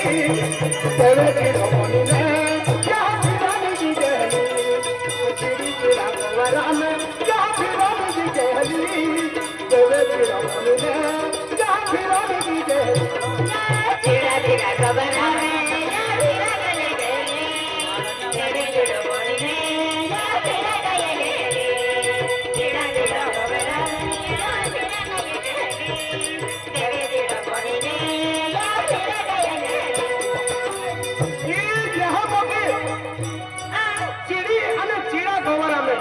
तेरे चिरमणि ने क्या फिरानी की गहली चिड़ी चिड़ा गोवरा में क्या फिरानी की गहली तेरे चिरमणि ने क्या फिरानी की गहली चिड़ा चिड़ा गोवरा में क्या फिरानी की गहली तेरे चिरमणि ने क्या फिरानी की गहली चिड़ा चिड़ा गोवरा में क्या फिरानी की गहली तेरे चिरमणि ने क्या फिरानी की गहली ये यहाँ बगे चिड़ी अने चिड़ा गोवरा में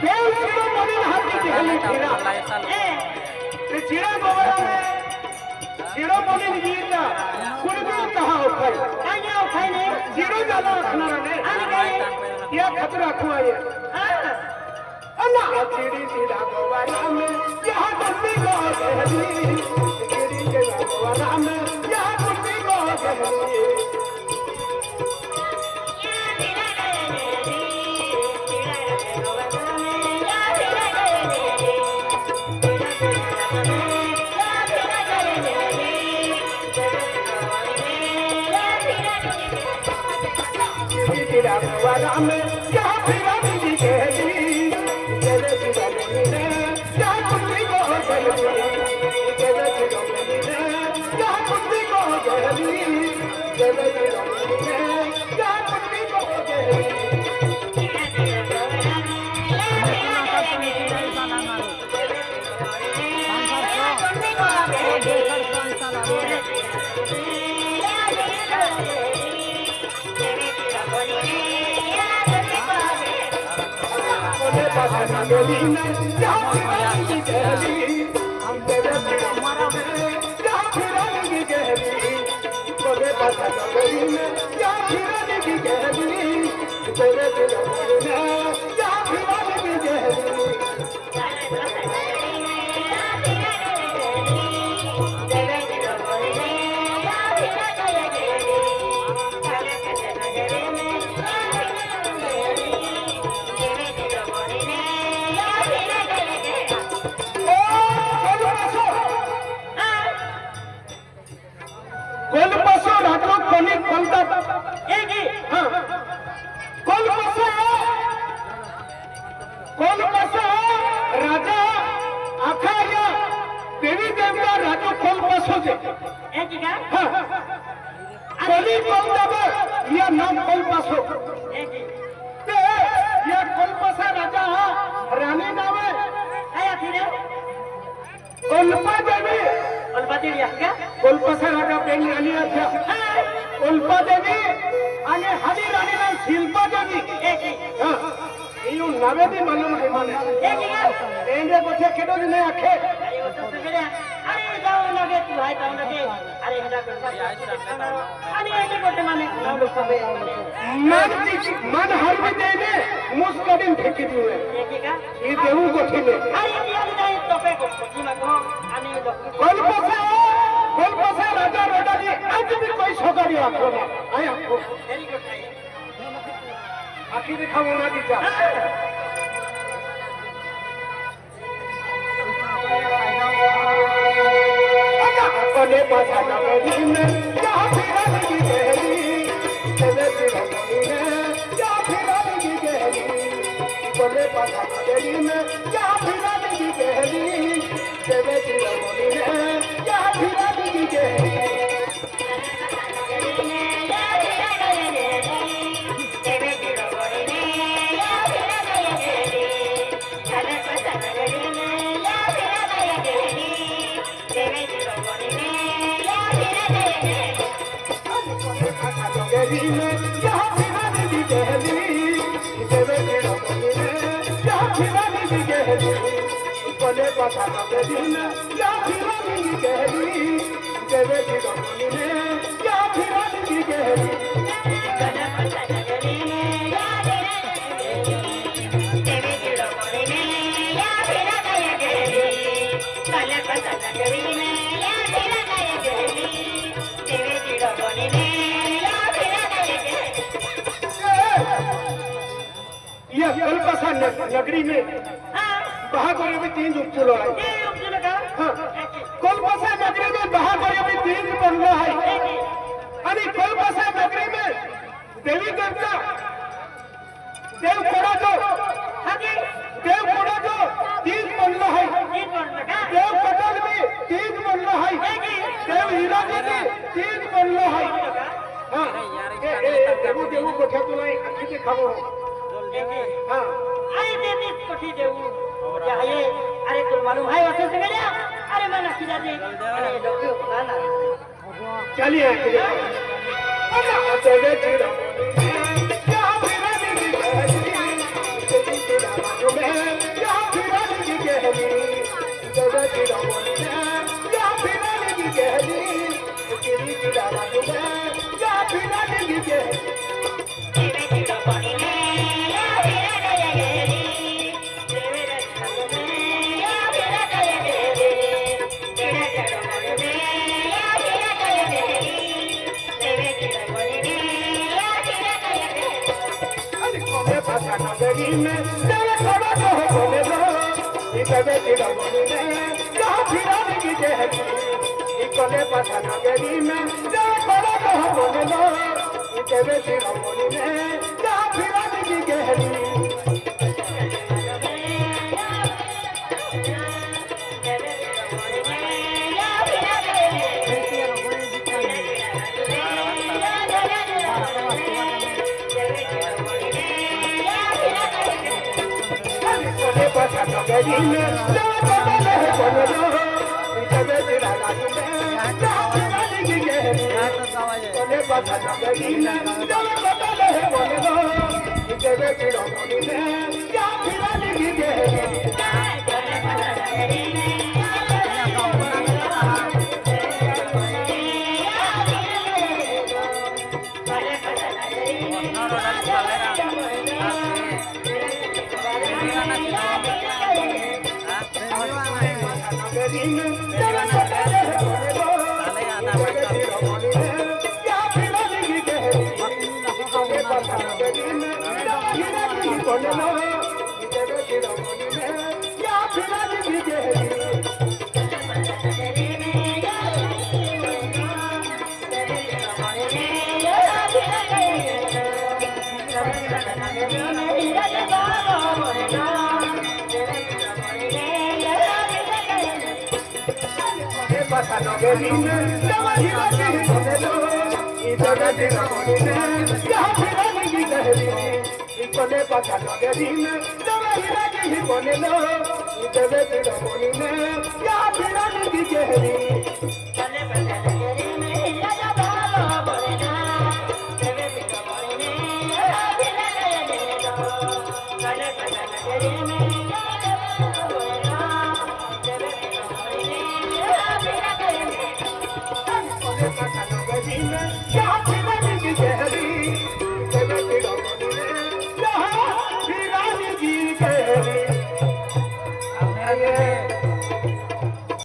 देव चिरमणि हाथी गहली चिड़ा ये चिड़ा गोवरा में चिरमणि गीता कुर्बी कहाँ उठाई आगे उठाई ने चिड़ो ज्यादा रखना ने ये खतरा खुआए अन्ना चिड़ी चिड़ा गोवरा में यहाँ कुर्बी को गहली चिड़ी चिड़ा गोवरा में यहाँ कुर्बी को गहली चिड़ा गोवरा में यहाँ फिरानी की गहली तेरे चिरमणि ने यहाँ कुर्बी को गहली तेरे चिरमणि ने यहाँ कुर्बी को गहली तेरे चिरमणि ने यहाँ कुर्बी को गहली बोले पासा गली में यहाँ फिरानी की गहली तेरे चिरमणि ने यहाँ फिरानी की गहली बोले पासा गली में यहाँ फिरानी की गहली तेरे चिरमणि ने यहाँ फिरानी की गहली कोलपासो राजो कोनी कोलता कोलपासो राजा आखा या देवी देवता राजो कोलपासो जे कोली कोलता या नाम कोलपासो ते या कोलपासा राजा रानी नावे आया फिर कोलपा देवी उल्पा देवी क्या कोलपासा राजा बेंग रानी आया कोलपा देवी आणि हनी रानी नाम शिल्पा देवी इयो नावे भी मालूम है माने एंगे बच्चे केडो दिने आखे अरे जाओ लगे तू भाई जाओ लगे अरे हेडा करता अरे ऐसे कोटे माने नाम लोग सबे मन हर भी देने मुस्कदिन फेंकी दिए देखेगा ये देहू को ठिले अरे दिया जाए तोपे को की मको आने लोग कोलपासा राजा रोडा जी आज भी कोई सोगाड़ी आखो ना आए आपको वेरी गुड आखिर दिखाओ ना दीजा कोले पासा गली में क्या फिरानी की गहली तेरे चिरमणि ने क्या फिरानी की गहली कोले पासा गली में क्या फिरानी की गहली तेरे चिरमणि ने क्या फिरानी की गहली गली में यहाँ फिरानी की गहली तेरे चिरमणि ने यहाँ फिरानी की गहली कोले पासा गली में यहाँ फिरानी की गहली तेरे चिरमणि ने यहाँ फिरानी की गहली ये कोलकाता नगरी में बहादुर भी 3 उपचुनाव आए। कोलकाता नगरी में बहादुर भी 3 बनलो है आणि कोलकाता नगरी में देवी देवता देव कोड़ा जो देव कोड़ा जो तीज बनलो है देव पटल में तीज बनलो है देव हीरा जी तीज बनलो है हाँ देवू देवू कोठ्या तुला आणखी ते खावो हाँ अरे देवी कोठी देऊ आहे अरे तुला मालूम आहे असं सगळ्या अरे मला किला दे अरे डॉक्टर कोणाला चलिए चले चिड़ा क्या फिरा दी गहरी चले चिड़ा क्या फिरा दी गहरी तेरी चिड़ा क्या फिरा दी गहरी देवे चिड़ा पानी में या फिरा गया गेरी देवे रस्ता में या फिरा गया गेरी तेरा चढ़ो मन में या फिरा गया गेरी देवे चिड़ा पानी में या फिरा गया गेरी अरे कोने पासा नगरी में चले थोड़ा तो बोले दो चले चिड़ा में क्या फिरा दी गहरी कोने पासा नगरी में चले थोड़ा तो बोले दो चले चिड़ा में क्या फिरा दी गहरी कोने पासा नगरी में चले थोड़ा तो बोले दो चले चिड़ा में क्या फिरा दी गहरी कोने पासा नगरी में चले थोड़ा तो बोले दो चले चिड़ा में क्या फिरा दी गहरी क्या